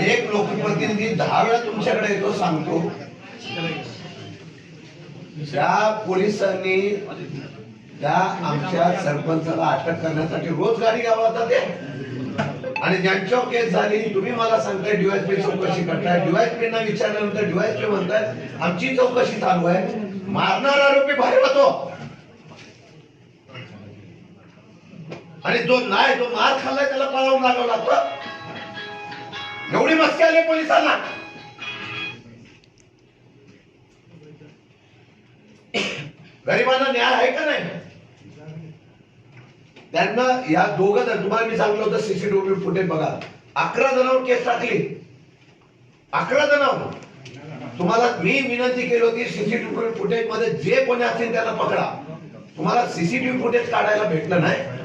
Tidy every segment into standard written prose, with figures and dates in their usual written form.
एक लोकप्रतिनिधी 10 वेळा तुमच्याकडे येतो, सांगतो त्या पोलिसांनी त्या आमच्या सरपंचाला अटक करण्यासाठी रोज गाडी गावात जाते आणि ज्यांच्यावर केस झाली तुम्ही मला सांगताय डीवायएसपी चौकशी करताय. डीवायएसपी ना विचारल्यानंतर डीवायएसपी म्हणताय आमची चौकशी चालू आहे. मारणारा आरोपी बाहेर होतो आणि जो नाही जो मार खाल्लाय त्याला पळवून लागावं लागतं. एवढी मस्ती आली पोलिसांना. गरिबांना न्याय आहे का नाही? त्यांना या दोघं जण, तुम्हाला मी सांगितलं होतं सीसीटीव्ही फुटेज बघा, 11 जणांवर केस टाकली. 11 जणांवर. तुम्हाला मी विनंती केली होती सीसीटीव्ही फुटेज मध्ये जे कोणी असतील त्यांना पकडा. तुम्हाला सीसीटीव्ही फुटेज काढायला भेटलं नाही.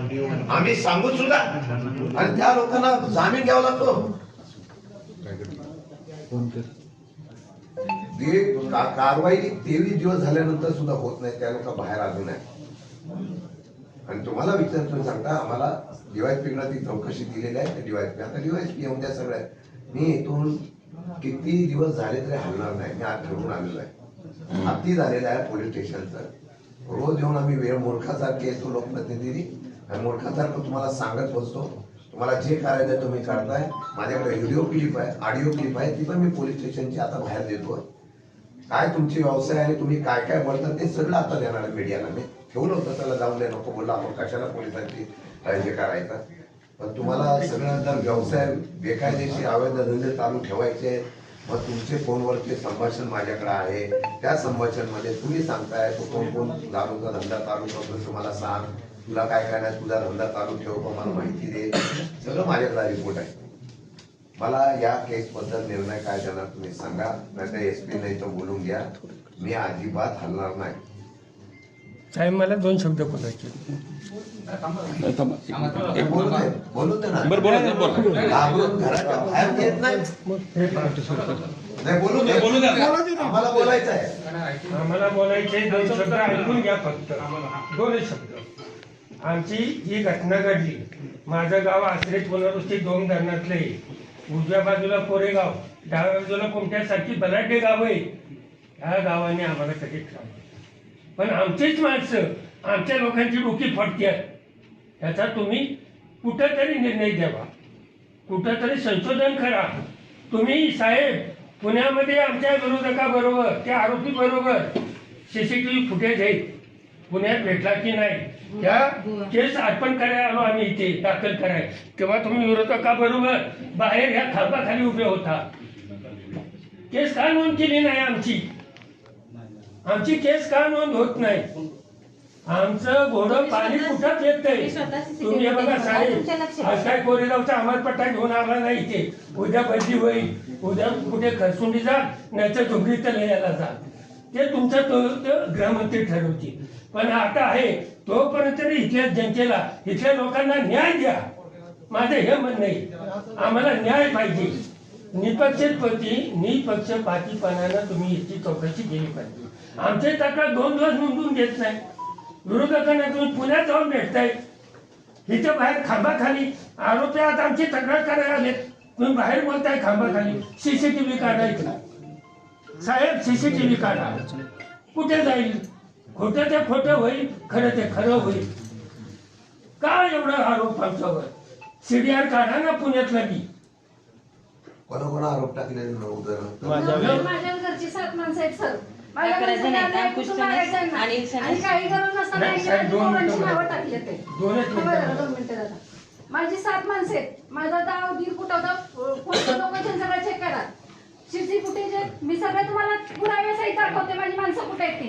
आम्ही सांगून सुद्धा आणि त्या लोकांना जामीन घ्यावा लागतो. कारवाई 23 दिवस झाल्यानंतर सुद्धा होत नाही. त्या लोक बाहेर आले नाही. आणि तुम्हाला विचारतो सांगता आम्हाला डीवायएसपीकडे ती चौकशी दिलेली आहे. डीवायएसपी आता डीवायएसपी येऊन द्या सगळ्या. मी इथून किती दिवस झाले तरी हलणार नाही. मी आज ठरवून आलेलो आहे. अति झालेलं आहे पोलीस स्टेशनचं. रोज येऊन आम्ही वेळ मूर्खासारखे येतो लोकप्रतिनिधी आणि मूर्खासारखं तुम्हाला सांगत बसतो. तुम्हाला जे करायचं तुम्ही करताय. माझ्याकडे व्हिडिओ क्लिप आहे, ऑडिओ क्लिप आहे, ती पण मी पोलीस स्टेशनची आता बाहेर देतो. काय तुमची व्यवसाय आणि तुम्ही काय काय बोलता ते सगळं आता देणार मीडियाला. मी ठेवलं होतं त्याला जाऊन द्या नको बोलला आपण कशाला पोलिसांची हे करायचं. पण तुम्हाला सगळं जर व्यवसाय बेकायदेशीर अवैध धंदे चालू ठेवायचे मग तुमचे फोनवरचे संभाषण माझ्याकडे आहे. त्या संभाषणमध्ये तुम्ही सांगताय तो कोण कोण दारूचा धंदा चालू करतो तुम्हाला सांग. तुला काय काय नाही तुझा धंदा चालू ठेव मला माहिती दे. सगळं माझ्याकडे रिपोर्ट आहे. मला या केस बद्दल निर्णय काय देणार तुम्ही सांगा. नाही एसपी नाही तर बोलून घ्या. मी अजिबात हलणार नाही. साहेब मला 2 शब्द बोलायचे. बोलून दे ना. घाबरून घराच्या बाहेर येत नाही. बोलू द्या. आम्हाला बोलायचं आहे. आम्हाला बोलायचे 2 शब्द ऐकून घ्या फक्त. 2 शब्द. आमची ही घटना घडली. माझं गाव आश्रय पुनरुस्थित 2 धरणातले. उजव्या बाजूला कोरेगाव, डाव्या बाजूला कोमट्यासारखी बलाढ्य गाव आहे. ह्या गावाने आम्हाला कधी ठेवलं. पण आमचीच माणसं आमच्या लोकांची डोकी फोडतात. याचा तुम्ही कुठंतरी निर्णय द्यावा. कुठंतरी संशोधन करा. तुम्ही साहेब पुण्यामध्ये आमच्या विरोधकाबरोबर त्या आरोपी बरोबर सीसीटीव्ही फुटेज आहेत. पुण्यात भेटला की नाही त्या केस अर्पण करायला आलो आम्ही इथे दाखल कराय. तेव्हा तुम्ही विरोधकाबरोबर बाहेर ह्या खांबाखाली उभे होता. केस का नोंद केली नाही आमची? आमची केस का नोंद होत नाही? आमचं घोडं पाणी कुठं येतंय? तुम्ही बघा साहेब आज काय कोरेगावचा अमरपट्टा घेऊन आला नाही इथे. उद्या बदली होईल. उद्या कुठे खरसुंडी जा नाही तर झुंबडी तलयाला जा. ते तुमचं तो गृहमंत्री ठरवतील. पण आता आहे तोपर्यंत इथल्या जनतेला इथल्या लोकांना न्याय द्या. माझं हे म्हणणं आहे. आम्हाला न्याय पाहिजे. निपक्षपातीपणानं तुम्ही याची चौकशी केली पाहिजे. आमचे तक्रार 2 दिवस नोंदवून घेत नाही. विरोधकांना तुम्ही पुण्यात जाऊन भेटताय. इथं बाहेर खांबाखाली आरोपी आज आमची तक्रार करायला आलेत. तुम्ही बाहेर बोलताय खांबाखाली. सीसीटीव्ही काढायचा साहेब. सीसीटीव्ही काढा. कुठे जाईल? खोटं ते खोटं होईल, खरं ते खरं होईल. का एवढा आरोप आमच्यावर? सीडीआर काढा ना पुण्यातला की. कोणा आरोप टाकले? माझ्या घरची 7 माणसं आहेत सर. माझ्या घरची आणि काही गरज नसताना नावं टाकले ते. 2 मिनिटं दादा. माझी 7 माणसं आहेत. माझा दाव 1.5 फूट होता. कोणत्या लोकांचे सगळं चेक करा. सीसी फुटेज मी सगळं तुम्हाला पुराव्या सहित दाखवते. माझी माणसं कुठे आहेत ते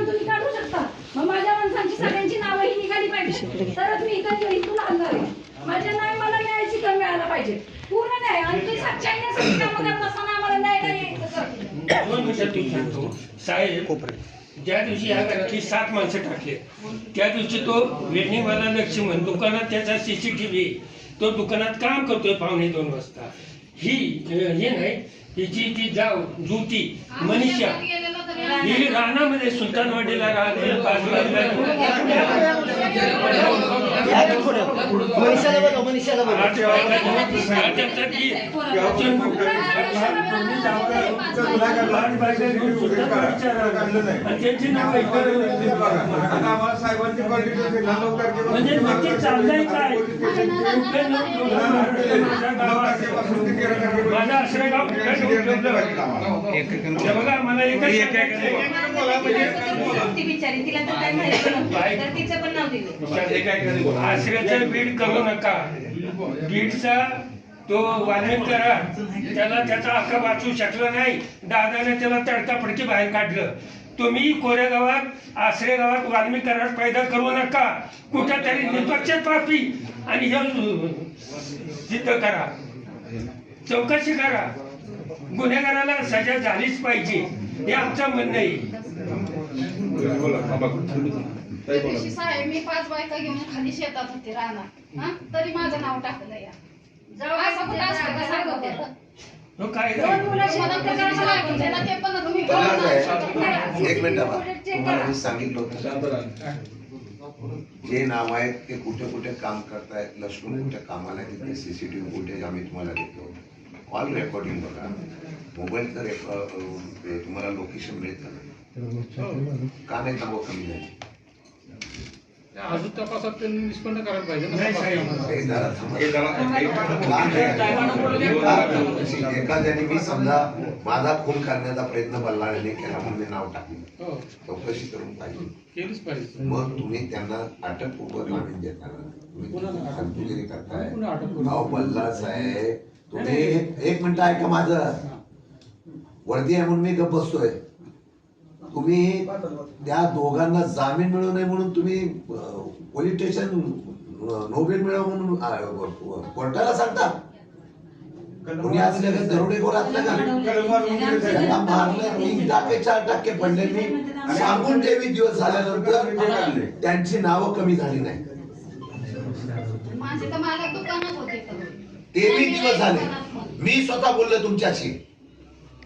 तुम्ही काढू शकता. मग माझ्या माणसांची सगळ्यांची नावं ही निघाली पाहिजे तरच मी इथं इथून आणणार आहे. माझ्या नाही मला न्यायाची कमी मिळाला पाहिजे. पूर्ण न्याय. आणि सच्चाईने काम करत असताना आम्हाला न्याय नाही. साहेब ज्या दिवशी या घरातली 7 माणसं टाकले त्या दिवशी तो वेणीवाला लक्ष्मण दुकानात त्याचा सीसीटीव्ही तो दुकानात काम करतोय 1:45 वाजता. ही हे नाही हिची ती जाव जुती मनीषा ही रानामध्ये सुलतानवाडीला राहते. त्यांची नाव म्हणजे नक्की चाललंय काय माझा आश्रयगाव बघा मला आश्रयाचं बीड करू नका. बीडचा तो वानर करा, त्याला त्याचा हक्क वाचू शकला नाही. दादाने त्याला तडकाफडकी बाहेर काढलं. तुम्ही कोरेगावात आश्रय गावात वाल्मिक करार पैदा करू नका. कुठेतरी निष्पक्ष पापी आणि हे सिद्ध करा, चौकशी करा. गुन्हेगाराला सजा झालीच पाहिजे हे आमचं म्हणणं आहे. साहेब मी 5 बायका घेऊन खाली शेतात होते राहणार, तरी माझं नाव टाकलं या. असं कुठं असतं का सांगा बरं? तो काय दोन मुलं शेतात करायला लागून त्याला ते पण तुम्ही एक मिनिट तुम्हाला मी सांगितलं होतं जे नाव आहेत ते कुठे कुठे काम करतायत, लष्करून कुठे कामाला तिथे सीसीटीव्ही फुटेज आम्ही तुम्हाला देतो. ऑल रेकॉर्डिंग बघा, मोबाईलचं तुम्हाला लोकेशन मिळतं का नाही नावं कमी झाली. अजून तपासात त्यांनी निष्पन्न करायला पाहिजे ना. एखाद्याने मी समजा माझा खून करण्याचा प्रयत्न बल्लाळाने केला म्हणून मी नाव टाकलं, चौकशी करून पाहिजे केलीच पाहिजे. मग तुम्ही त्यांना अटकपूर्व जामीन देताना तुम्ही हलगीगिरी करताय. अटक अहो बल्ला साहेब तुम्ही एक मिनिट ऐका माझं, वर्दी आहे म्हणून मी गप्प बसतोय. तुम्ही त्या दोघांना जामीन मिळू नये म्हणून तुम्ही पोलीस स्टेशन नोबेल मिळव म्हणून कोर्टाला सांगता. कोणी असले का दरोडेखोर असले का त्यांना मारलं, 3% पडले. मी सांगून 23 दिवस झाल्यानंतर त्यांची नावं कमी झाली नाही. माझे तर मला दुकानात होते 23 दिवस झाले. मी स्वतः बोललो तुमच्याशी.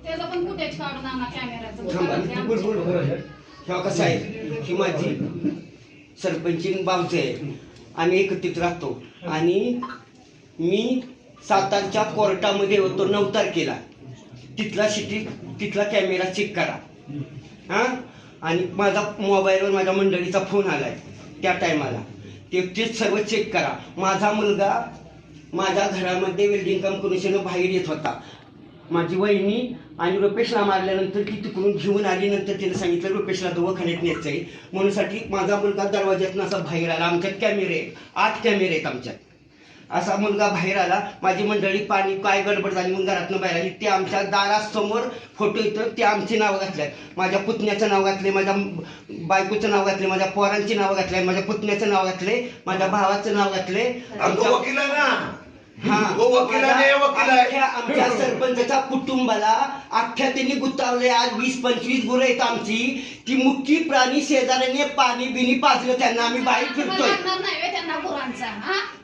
त्याचं पण फुटेज काढून आणा कॅमेराचं. कसं आहे ही माझी सरपंचीन बावचे आहे. आम्ही एकत्रित राहतो आणि मी सातारच्या कोर्टामध्ये होतो 9 तारखेला. तिथला कॅमेरा चेक करा हां. आणि माझा मोबाईलवर माझ्या मंडळीचा फोन आलाय त्या टायमाला, ते सर्व चेक करा. माझा मुलगा माझ्या घरामध्ये वेल्डिंग काम करून बाहेर येत होता. माझी वहिनी आणि रुपेशला मारल्यानंतर ती तिकडून घेऊन आली. नंतर तिने सांगितलं रुपेशला दवाखान्यात न्यायचं आहे म्हणून साठी माझा मुलगा दरवाज्यातून असा बाहेर आला. आमच्यात कॅमेरे 8 कॅमेरे आहेत आमच्यात. असा मुलगा बाहेर आला. माझी मंडळी पाणी काय गडबड झाली म्हणून घरातून बाहेर आली. ते आमच्या दारासमोर फोटो येतं, ते आमची नावं घातल्यात. माझ्या पुतण्याचं नाव घातले, माझ्या बायकोचं नाव घातले, माझ्या पोरांची नावं घातले, माझ्या पुतण्याचं नाव घातले, माझ्या भावाचं नाव घातले. आमच्या सरपंचाच्या कुटुंबाला अख्ख्या त्यांनी गुंतवले. आज 20-25 गुरं आहेत आमची. ती मुख्य प्राणी शेजाऱ्याने पाणी बिनी पाजलं त्यांना. आम्ही बाहेर फिरतोय.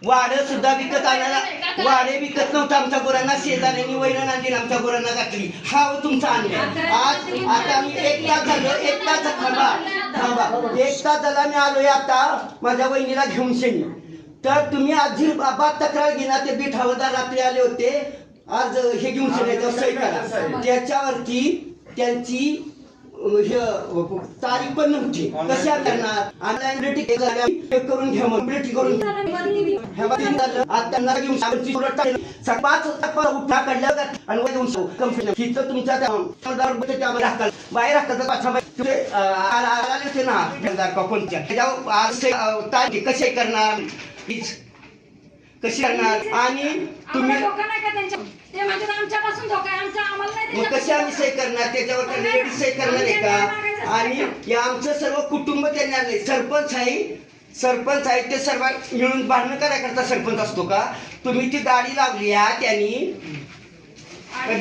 वाडं सुद्धा विकत आणायला, वाडे विकत नव्हतं आमच्या गुरांना. शेजाऱ्यांनी वैरण आणली आमच्या गुरांना घातली. हा तुमचा अन्याय. आज आता मी 1 तास झालं, 1 तास थांबा 1 तास झाला मी आलोय आता माझ्या वहिनीला घेऊन शनी. तर तुम्ही आजी बाबा तक्रार घेणार. ते बीट हवालदार रात्री आले होते. आज हे घेऊन सही करा. त्याच्यावरती त्यांची तारीख पण नव्हती. कशा करणार? ऑनलाईन करून घ्या करून त्यांना घेऊन 5 उठा काढल्या आणि तुमच्या बाहेर होते ना कोणत्या तारीख कसे करणार, कशी करणार? आणि तुम्ही मग कशी आम्ही सही करणार? त्याच्यावर लेडीज सही करणार आहे का? आणि या आमचं सर्व कुटुंब त्यांना नाही. सरपंच आहे ते सर्व मिळून भांडणं करायकरता सरपंच असतो का? तुम्ही ती गाडी लावली आहे त्यांनी,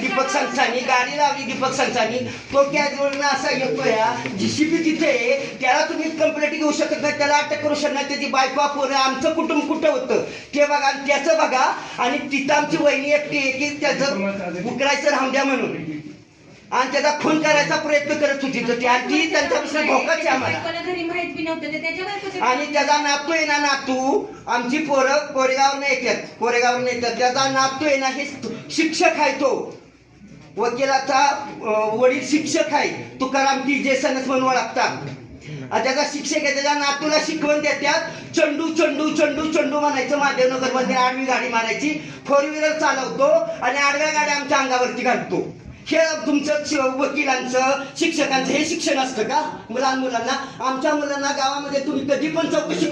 दीपक संस्थानी गाडी लावली. दीपक संस्थानी तो कॅजवरून असा येतो या जीसीबी तिथे, त्याला तुम्ही कंप्लेंट घेऊ शकत नाही, त्याला अटक करू शकत नाही. त्याची बायको पोरं आमचं कुटुंब कुठं होतं ते बघा आणि त्याचं बघा. आणि तिथं आमची वहिनी एकटी आहे की त्याचं उकरायचं राहून द्या म्हणून. आणि त्याचा खून करायचा प्रयत्न करत होती तर ती आणि ती त्यांच्यापासून धोकाच आहे आम्हाला. घरी माहित बी नव्हतं ते त्याच्या बायकोच्या आणि त्याचा नातू आहे ना, नातू आमची पोरं कोरेगावनं येतात, त्याचा नातू आहे ना हे शिक्षक आहे, तो वकिलाचा वडील शिक्षक आहे, तुकाराम टी जेसनच म्हणून ओळखतात. त्याचा शिक्षक आहे, त्याच्या नातूला शिकवण देतात. चंडू चंडू चंडू चंडू म्हणायचं. महादेवनगर मध्ये आडवी गाडी मारायची, 4 व्हीलर चालवतो आणि आडव्या गाड्या आमच्या अंगावरती घालतो. हे तुमचं वकिलांचं शिक्षकांचं हे शिक्षण असतं का लहान मुलांना? आमच्या मुलांना गावामध्ये तुम्ही कधी पण चौकशी